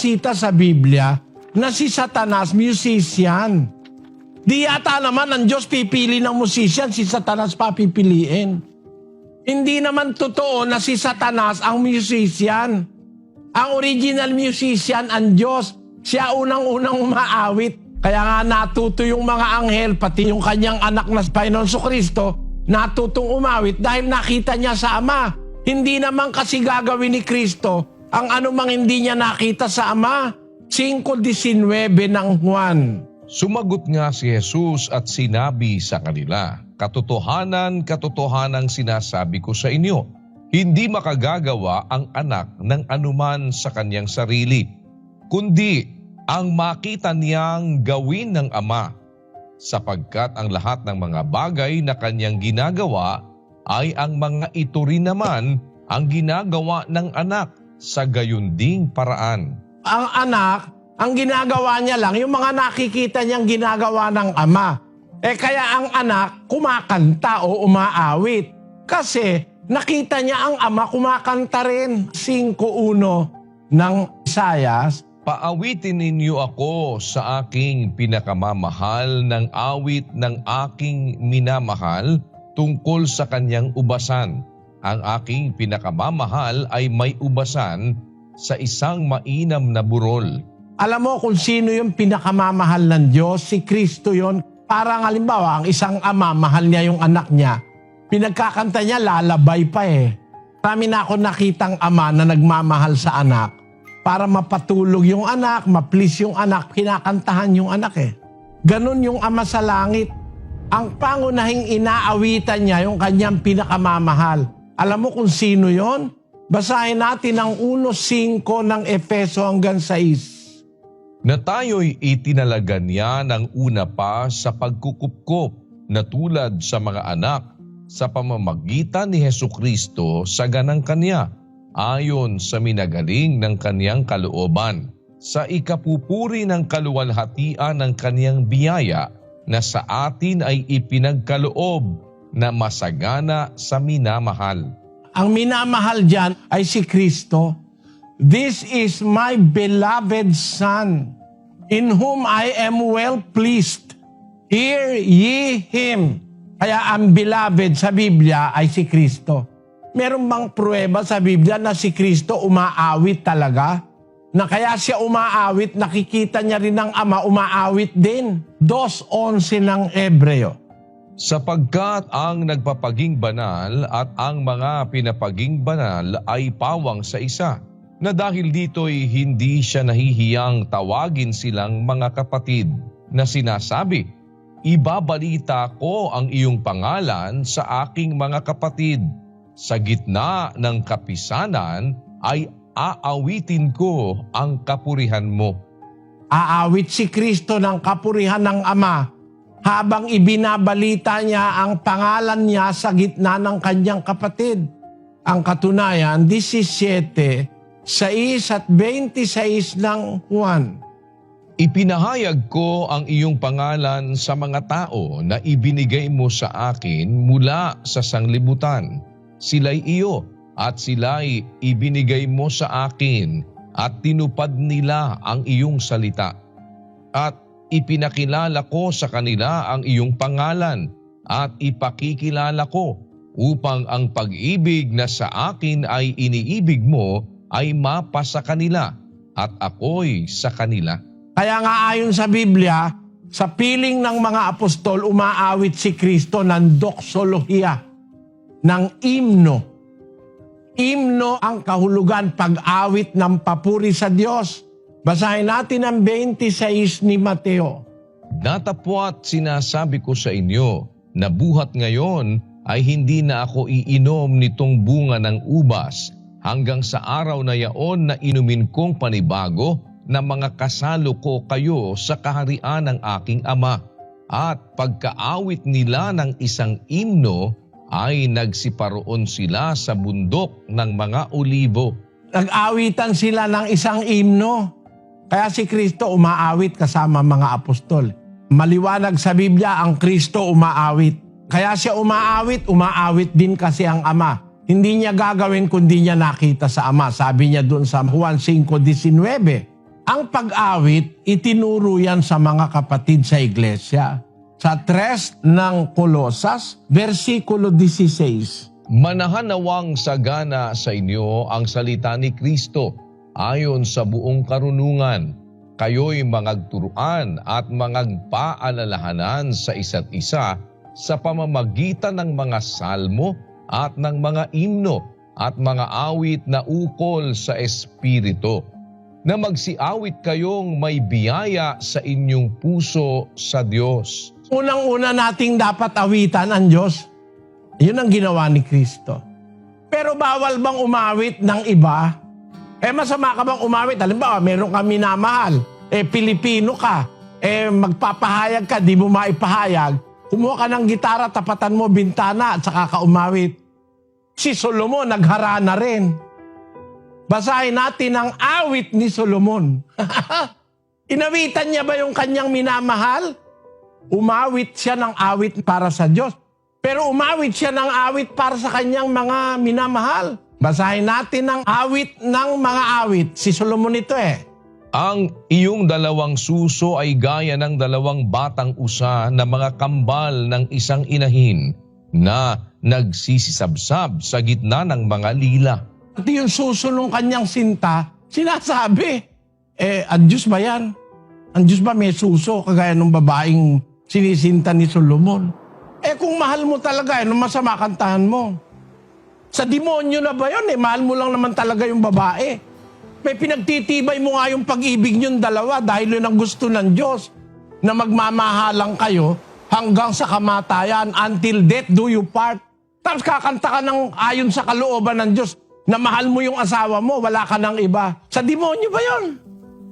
bisita sa Biblia na si Satanas musician. Di yata naman ang Diyos pipili ng musician, si Satanas papipiliin. Hindi naman totoo na si Satanas ang musician. Ang original musician ang Diyos. Siya unang-unang umaawit. Kaya nga natuto yung mga anghel, pati yung kanyang anak na Panginoon Kristo, natutong umawit dahil nakita niya sa Ama. Hindi naman kasi gagawin ni Kristo ang anumang hindi niya nakita sa Ama. 5:19 ng Juan. Sumagot nga si Jesus at sinabi sa kanila, "Katotohanan, katotohanang sinasabi ko sa inyo, hindi makagagawa ang anak ng anuman sa kanyang sarili, kundi ang makita niyang gawin ng Ama, sapagkat ang lahat ng mga bagay na kanyang ginagawa ay ang mga ito rin naman ang ginagawa ng anak sa gayon ding paraan." Ang anak, ang ginagawa niya lang, yung mga nakikita niyang ginagawa ng Ama. Kaya ang anak kumakanta o umaawit. Kasi nakita niya ang Ama kumakanta rin. 5:1 ng Isaias. "Paawitin ninyo ako sa aking pinakamamahal ng awit ng aking minamahal tungkol sa kanyang ubasan. Ang aking pinakamamahal ay may ubasan sa isang mainam na burol." Alam mo kung sino yung pinakamamahal ng Diyos? Si Kristo yon. Parang halimbawa, ang isang ama, mahal niya yung anak niya. Pinagkakanta niya, lalabay pa eh. Marami na ako nakitang ama na nagmamahal sa anak. Para mapatulog yung anak, ma-please yung anak, kinakantahan yung anak eh. Ganon yung Ama sa langit. Ang pangunahing inaawitan niya yung kanyang pinakamamahal. Alam mo kung sino yon? Basahin natin ang 1:5 ng Efeso hanggang 6. "Na tayo'y itinalaga niya ng una pa sa pagkukupkop na tulad sa mga anak sa pamamagitan ni Hesukristo sa ganang kanya, ayon sa minagaling ng kaniyang kalooban, sa ikapupuri ng kaluwalhatian ng kaniyang biyaya na sa atin ay ipinagkaloob na masagana sa minamahal." Ang minamahal dyan ay si Kristo. "This is my beloved Son, in whom I am well pleased. Hear ye Him." Kaya ang beloved sa Biblia ay si Kristo. Meron bang pruweba sa Biblia na si Kristo umaawit talaga? Na kaya siya umaawit, nakikita niya rin ng Ama umaawit din. 2:11 ng Hebreo. "Sapagkat ang nagpapaging banal at ang mga pinapaging banal ay pawang sa isa, na dahil dito'y hindi siya nahihiyang tawagin silang mga kapatid, na sinasabi, 'Ibabalita ko ang iyong pangalan sa aking mga kapatid. Sa gitna ng kapisanan ay aawitin ko ang kapurihan mo.'" Aawit si Kristo ng kapurihan ng Ama habang ibinabalita niya ang pangalan niya sa gitna ng kanyang kapatid. Ang katunayan, 17:6 at 26 ng Juan. "Ipinahayag ko ang iyong pangalan sa mga tao na ibinigay mo sa akin mula sa sanglibutan. Sila'y iyo at sila'y ibinigay mo sa akin at tinupad nila ang iyong salita. At ipinakilala ko sa kanila ang iyong pangalan at ipakikilala ko upang ang pag-ibig na sa akin ay iniibig mo ay mapa sa kanila at ako'y sa kanila." Kaya nga ayon sa Biblia, sa piling ng mga apostol, umaawit si Kristo ng doxolohiya, ng imno. Imno ang kahulugan, pag-awit ng papuri sa Diyos. Basahin natin ang 26 ni Mateo. "Datapwat sinasabi ko sa inyo na buhat ngayon ay hindi na ako iinom nitong bunga ng ubas hanggang sa araw na yaon na inumin kong panibago na mga kasalo ko kayo sa kaharian ng aking Ama." At pagkaawit nila ng isang imno ay nagsiparoon sila sa bundok ng mga olibo. Nag-awitan sila ng isang imno. Kaya si Kristo umaawit kasama mga apostol. Maliwanag sa Biblia ang Kristo umaawit. Kaya siya umaawit din kasi ang Ama. Hindi niya gagawin kundi niya nakita sa Ama. Sabi niya doon sa Juan 5:19, Ang pag-awit, itinuro yan sa mga kapatid sa iglesia. Sa 3 ng Kolosas, versikulo 16. Manahanawang sagana sa inyo ang salita ni Kristo ayon sa buong karunungan. Kayo'y mangagturuan at mangagpaalalahanan sa isa't isa sa pamamagitan ng mga salmo at ng mga imno at mga awit na ukol sa Espiritu, na magsiawit kayong may biyaya sa inyong puso sa Diyos. Unang-una nating dapat awitan ang Diyos. Yun ang ginawa ni Kristo. Pero bawal bang umawit ng iba? Masama ka bang umawit? Halimbawa, meron ka minamahal. Pilipino ka. Magpapahayag ka, di mo maipahayag. Kumuha ka ng gitara, tapatan mo bintana at saka ka umawit. Si Solomon, nagharana rin. Basahin natin ang awit ni Solomon. Inawitan niya ba yung kanyang minamahal? Umawit siya ng awit para sa Diyos. Pero umawit siya ng awit para sa kanyang mga minamahal. Basahin natin ang awit ng mga awit. Si Solomon ito Ang iyong dalawang suso ay gaya ng dalawang batang usa na mga kambal ng isang inahin na nagsisisabsab sa gitna ng mga lila. At yung suso ng kanyang sinta, sinasabi, ang Diyos ba yan? Ang Diyos ba may suso kagaya ng babaeng sinisinta ni Solomon? Kung mahal mo talaga, nung masama kantahan mo. Sa demonyo na ba yun? Mahal mo lang naman talaga yung babae. May pinagtitibay mo nga yung pag-ibig niyong dalawa dahil yun ang gusto ng Diyos na magmamahalang kayo hanggang sa kamatayan, until death do you part. Tapos kakanta ka ng ayon sa kalooban ng Diyos na mahal mo yung asawa mo, wala ka ng iba. Sa demonyo ba yun?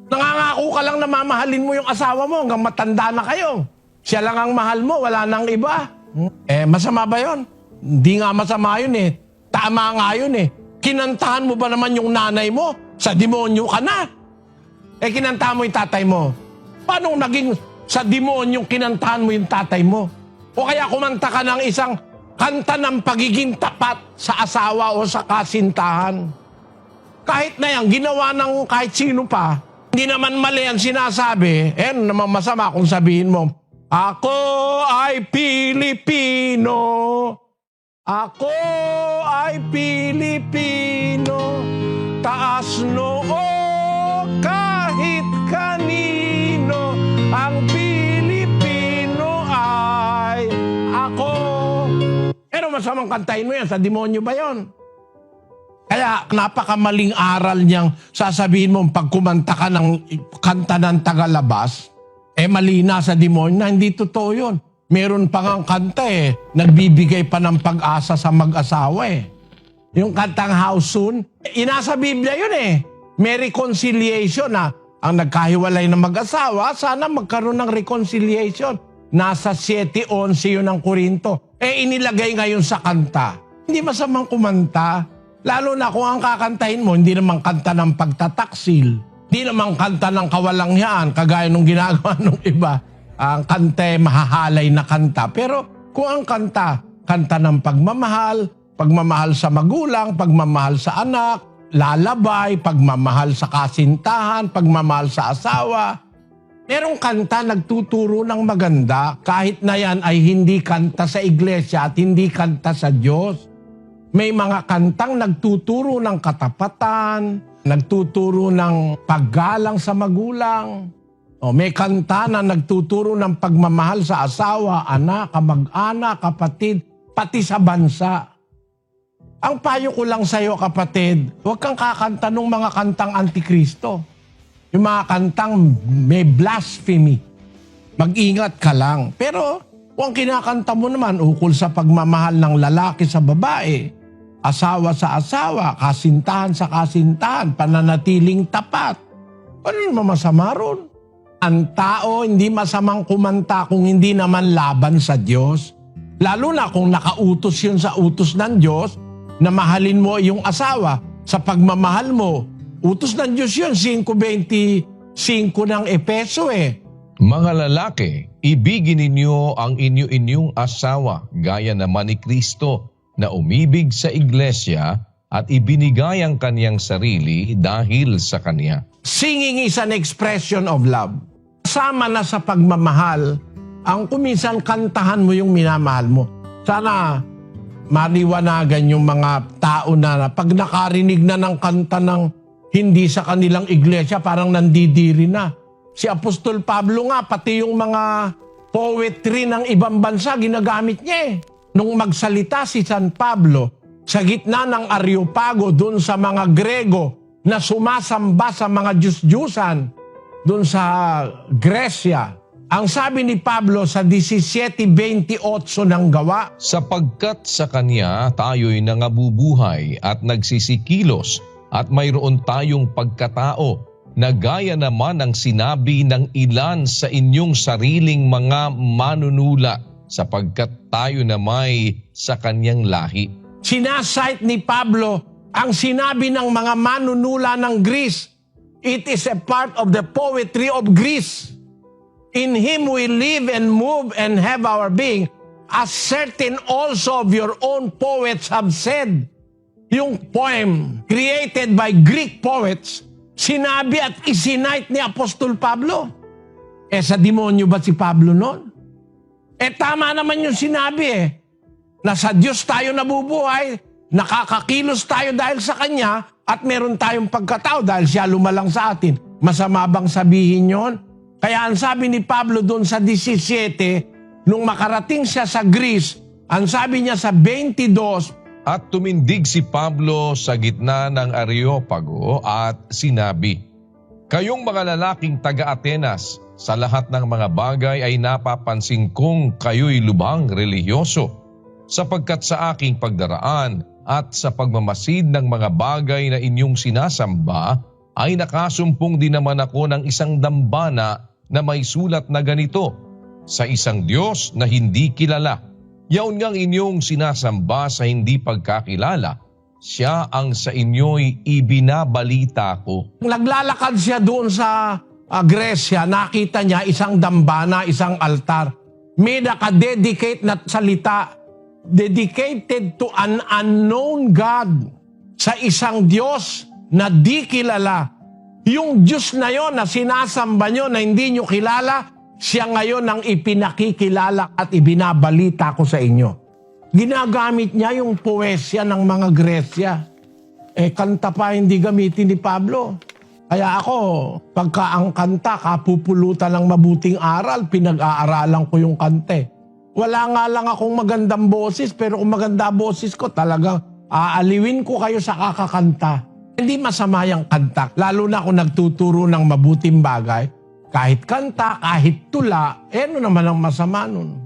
Nangangako ka lang na mamahalin mo yung asawa mo hanggang matanda na kayo. Siya lang ang mahal mo, wala nang iba. Masama ba yun? Hindi nga masama yun Tama nga yun Kinantahan mo ba naman yung nanay mo? Sa demonyo ka na. Kinantahan mo yung tatay mo. Paano naging sa demonyo kinantahan mo yung tatay mo? O kaya kumanta ka ng isang kanta ng pagiging tapat sa asawa o sa kasintahan. Kahit na yan, ginawa ng kahit sino pa, hindi naman mali ang sinasabi, naman masama kung sabihin mo, ako ay Pilipino. Ako ay Pilipino. Taas noo kahit kanino. Ang Pilipino ay ako. Pero masamang kantahin mo yan. Sa demonyo ba yon? Kaya napakamaling aral niyang sasabihin mo pag kumanta ka ng kanta ng tagalabas, mali na sa demonyo na hindi totoo yun. Meron pa ngang kanta nagbibigay pa ng pag-asa sa mag-asawa Yung kantang How Soon, inasa Biblia yun May reconciliation na ang nagkahiwalay na mag-asawa, sana magkaroon ng reconciliation. Nasa 7:11 yun ng Korinto. Inilagay ngayon sa kanta. Hindi masamang kumanta. Lalo na kung ang kakantahin mo, hindi naman kanta ng pagtataksil. Hindi naman kanta ng kawalangyaan, kagaya nung ginagawa ng iba. Ang kanta mahahalay na kanta. Pero kung ang kanta, kanta ng pagmamahal, pagmamahal sa magulang, pagmamahal sa anak, lalabay, pagmamahal sa kasintahan, pagmamahal sa asawa. Merong kanta nagtuturo ng maganda kahit na yan ay hindi kanta sa iglesia at hindi kanta sa Diyos. May mga kantang nagtuturo ng katapatan, nagtuturo ng paggalang sa magulang. May kanta na nagtuturo ng pagmamahal sa asawa, anak, kamag-anak, kapatid, pati sa bansa. Ang payo ko lang sa iyo, kapatid, huwag kang kakanta ng mga kantang antikristo. Yung mga kantang may blasphemy. Mag-ingat ka lang. Pero kung kinakanta mo naman ukol sa pagmamahal ng lalaki sa babae, asawa sa asawa, kasintahan sa kasintahan, pananatiling tapat, ano naman masama ron? Ang tao hindi masamang kumanta kung hindi naman laban sa Diyos. Lalo na kung nakautos yun sa utos ng Diyos, na mahalin mo yung asawa sa pagmamahal mo. Utos ng Diyos yun, 5:25 ng Epeso Mga lalaki, ibigin ninyo ang inyo-inyong asawa gaya naman ni Kristo na umibig sa iglesia at ibinigay ang kaniyang sarili dahil sa kanya. Singing is an expression of love. Kasama na sa pagmamahal, ang kuminsan kantahan mo yung minamahal mo. Sana maliwanagan yung mga tao na pag nakarinig na ng kanta ng hindi sa kanilang iglesia, parang nandidiri na. Si Apostol Pablo nga, pati yung mga poetry ng ibang bansa, ginagamit niya eh. Nung magsalita si San Pablo, sa gitna ng Areopago, doon sa mga Grego na sumasamba sa mga Diyos-Diyusan, doon sa Gresya, ang sabi ni Pablo sa 17:28 ng Gawa, Sapagkat sa kanya tayo'y nangabubuhay at nagsisikilos at mayroon tayong pagkatao na gaya naman ang sinabi ng ilan sa inyong sariling mga manunula sapagkat tayo na may sa kanyang lahi. sinasite ni Pablo ang sinabi ng mga manunula ng Greece. It is a part of the poetry of Greece. In Him we live and move and have our being, as certain also of your own poets have said. Yung poem created by Greek poets, sinabi at isinite ni Apostol Pablo. Sa demonyo ba si Pablo noon? Tama naman yung sinabi na sa Diyos tayo nabubuhay, nakakakilos tayo dahil sa Kanya, at meron tayong pagkatao dahil siya lumalang sa atin. Masama bang sabihin yon? Kaya ang sabi ni Pablo doon sa 17, nung makarating siya sa Greece, ang sabi niya sa 22, At tumindig si Pablo sa gitna ng Areopago at sinabi, Kayong mga lalaking taga-Atenas, sa lahat ng mga bagay ay napapansin kong kayo'y lubhang relihiyoso, sapagkat sa aking pagdaraan at sa pagmamasid ng mga bagay na inyong sinasamba, ay nakasumpong din naman ako ng isang dambana na may sulat na ganito, sa isang Diyos na hindi kilala. Yaon ngang inyong sinasamba sa hindi pagkakilala, siya ang sa inyo'y ibinabalita ko. naglalakad siya doon sa Gresya, nakita niya isang dambana, isang altar. May naka-dedicate na salita, dedicated to an unknown God, sa isang Diyos na di kilala. Yung Diyos na yon na sinasamba nyo na hindi nyo kilala, siya ngayon ang ipinakikilala at ibinabalita ko sa inyo. Ginagamit niya yung poesya ng mga Gresya. Kanta pa hindi gamitin ni Pablo. Kaya ako, pagka ang kanta, kapupulutan ng mabuting aral, pinag-aaralan ko yung kante. Wala nga lang akong magandang boses, pero kung maganda boses ko, talagang aaliwin ko kayo sa kakakanta. Hindi masama yung kanta, lalo na kung nagtuturo ng mabuting bagay. Kahit kanta, kahit tula, ano naman ang masama nun?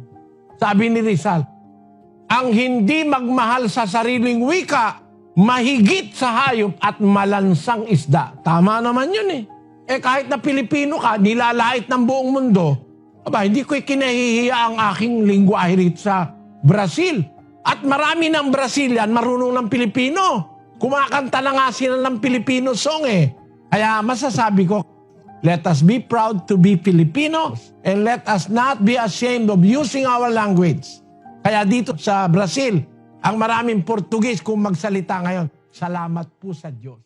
Sabi ni Rizal, ang hindi magmahal sa sariling wika, mahigit sa hayop at malansang isda. Tama naman yun kahit na Pilipino ka, nilalait ng buong mundo, hindi ko kinahihiya ang aking lingwahe rito sa Brazil. At marami ng Brazilian marunong ng Pilipino. Kumakanta na nga sila ng Filipino song Kaya masasabi ko, let us be proud to be Filipinos and let us not be ashamed of using our language. Kaya dito sa Brazil, ang maraming Portuguese kung magsalita ngayon, salamat po sa Diyos.